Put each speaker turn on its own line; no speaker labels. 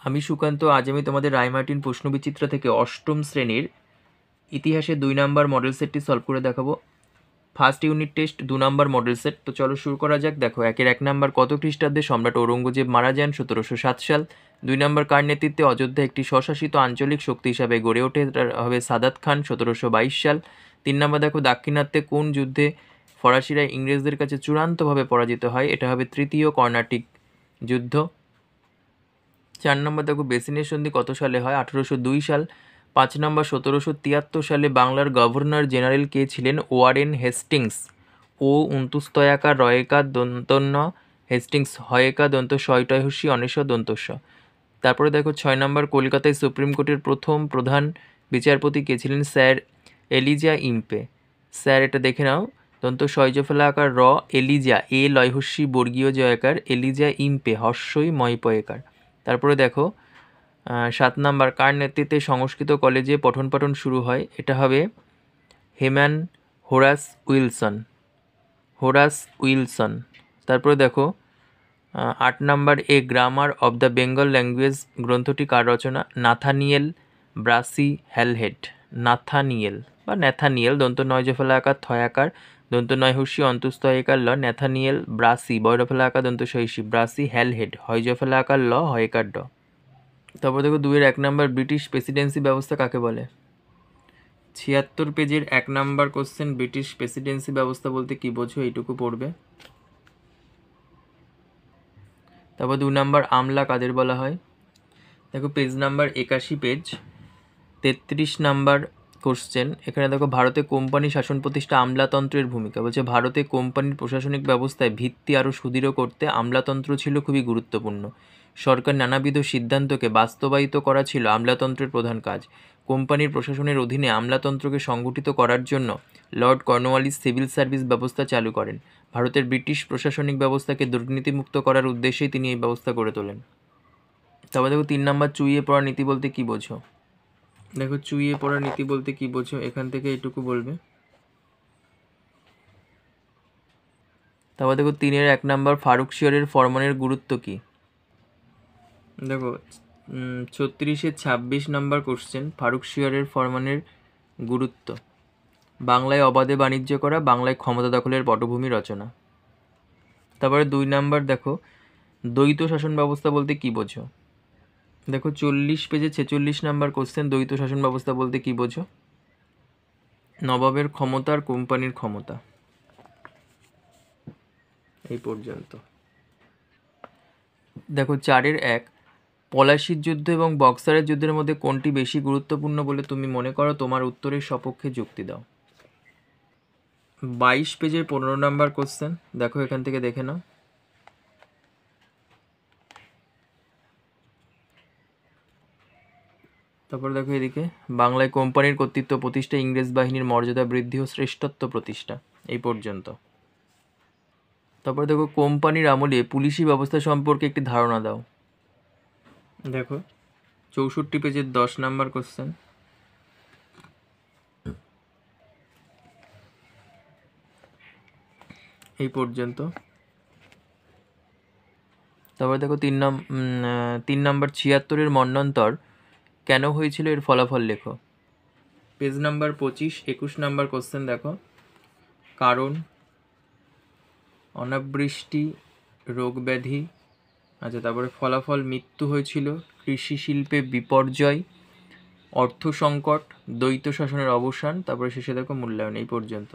আমি সুকান্ত, আজ আমি তোমাদের রায়মার্টিন প্রশ্নবিচিত্র থেকে অষ্টম শ্রেণীর ইতিহাসে 2 নম্বর মডেল সেটটি সলভ করে দেখাবো। ফার্স্ট ইউনিট টেস্ট 2 নম্বর মডেল সেট। তো চলো শুরু করা যাক। দেখো, 1 নম্বর, কত খ্রিস্টাব্দে সম্রাট ঔরঙ্গজেব মারা যান? 1707 সাল। 2 নম্বর, কার নেতৃত্বে অযোধ্যা একটি স্বশাসিত আঞ্চলিক শক্তি হিসাবে গড়ে ওঠে? এটা হবে সাদাত খান, 1722 সাল। 3 নম্বর দেখো, দাক্ষিণাত্যে কোন যুদ্ধে ফরাসিরা ইংরেজদের কাছে চূড়ান্তভাবে পরাজিত হয়? এটা হবে তৃতীয় কর্ণাটিক যুদ্ধ। 4 নম্বর দেখো, বেসিনের সন্ধি কত সালে হয়? 1802 সাল। 5 নম্বর, 1773 সালে বাংলার গভর্নর জেনারেল কে ছিলেন? Warren Hastings. ও উন্তুস্তয়াকার রয়েকার দন্তন্য হেস্টিংস হয়েকা দন্ত শয়টয়হস্যি অনেশ দন্তস্য। তারপরে দেখো 6 নম্বর, কলকাতায় সুপ্রিম কোর্টের প্রথম প্রধান বিচারপতি কে ছিলেন? Sir Eliza Impey. স্যার, এটা দেখে নাও, দন্ত শয়জফলা আকার র, এলিজা এ লয়হস্যি বর্গীয় জয়াকার, এলিজা ইম্পে হস্যই ময়পয়কার। তারপরে দেখো 7 নম্বর, কার নেতৃত্বে সংস্কৃত কলেজে পঠন পাঠন শুরু হয়? এটা হবে হেম্যান হোরাস উইলসন। তারপরে দেখো 8 number, a grammar of the Bengal language গ্রন্থটি কার রচনা? Nathaniel Brassey Halhed. ন্যাথানিয়েল দন্ত নয় জফলা আকার থয়াকার দন্ত নয় হস্যি অন্তুস্তয় একার ল, ন্যাথানিয়েল ব্রাসি বয়রফলা আকার দন্ত সহিষি ব্রাসি হ্যালহেড হয় জফলা আকার ল হয়কার ড। তারপর দেখো 2-এর 1 নম্বর, ব্রিটিশ প্রেসিডেন্সি ব্যবস্থা কাকে বলে? 76 পেজের 1 নম্বর কোশ্চেন, ব্রিটিশ প্রেসিডেন্সি ব্যবস্থা বলতে কি বোঝো? এইটুকু পড়বে। তারপর 2 নম্বর, আমলা কাদের বলা হয়? দেখো page number 81, page 33 number question. এখানে দেখো, ভারতে কোম্পানি শাসন প্রতিষ্ঠা আমলাতন্ত্রের ভূমিকা। বলছে ভারতে কোম্পানির প্রশাসনিক ব্যবস্থায় ভিত্তি আরও সুদৃঢ় করতে আমলাতন্ত্র ছিল খুবই গুরুত্বপূর্ণ। সরকার নানাবিধ সিদ্ধান্তকে বাস্তবায়িত করা ছিল আমলাতন্ত্রের প্রধান কাজ। কোম্পানির প্রশাসনের অধীনে আমলাতন্ত্রকে সংগঠিত করার জন্য লর্ড কর্নওয়ালিস সিভিল সার্ভিস ব্যবস্থা চালু করেন। ভারতের ব্রিটিশ প্রশাসনিক ব্যবস্থাকে দুর্নীতিমুক্ত করার উদ্দেশ্যেই তিনি এই ব্যবস্থা গড়ে তোলেন। তারপর দেখো 3 নম্বর, চুইয়ে পড়া নীতি বলতে কি বোঝো? দেখো, চুইয়ে পড়া নীতি বলতে কি বোঝো, এখান থেকে এইটুকু বলবে। তারপর দেখো 3-এর 1 নম্বর, ফারুকশিয়রের ফরমানের গুরুত্ব কি? দেখো 36-26 নম্বর কোশ্চেন, ফারুকশিয়রের ফরমানের গুরুত্ব। বাংলায় অবাধে বাণিজ্য করা, বাংলায় ক্ষমতা দখলের পটভূমি রচনা। তারপরে 2 নম্বর দেখো, দ্বৈত শাসন ব্যবস্থা বলতে কি বোঝো? দেখো 40 পেজে 46 নম্বর কোশ্চেন, দ্বৈত শাসন ব্যবস্থা বলতে কি বোঝো? নবাবের ক্ষমতা আর কোম্পানির ক্ষমতা। এই পর্যন্ত। দেখো 4-এর 1, পলাশির যুদ্ধ এবং বক্সারের যুদ্ধের মধ্যে কোনটি বেশি গুরুত্বপূর্ণ বলে তুমি মনে করো? তোমার উত্তরের সপক্ষে যুক্তি দাও। 22 পেজের 15 নম্বর কোশ্চেন, দেখো এখান থেকে দেখে নাও। তারপর দেখো এদিকে, বাংলায় কোম্পানির কর্তৃত্ব প্রতিষ্ঠা, ইংরেজ বাহিনীর মর্যাদা বৃদ্ধি ও শ্রেষ্ঠত্ব প্রতিষ্ঠা। এই পর্যন্ত। তারপর দেখো, কোম্পানির আমলে পুলিশি ব্যবস্থা সম্পর্কে একটি ধারণা দাও। দেখো 64 পেজের 10 নম্বর কোশ্চেন। এই পর্যন্ত। তারপর দেখো 3 নম্বর, 76-এর মন্বন্তর কেন হয়েছিল? এর ফলাফল লেখো। পেজ নাম্বার 25, 21 নম্বর কোশ্চেন দেখো, কারণ, অনাবৃষ্টি, রোগ ব্যাধি। আচ্ছা, তারপরে ফলাফল, মৃত্যু হয়েছিল, কৃষি শিল্পে বিপর্যয়, অর্থ সংকট, দ্বৈত শাসনের অবসান। তারপরে শেষে দেখো মূল্যায়ন। এই পর্যন্ত।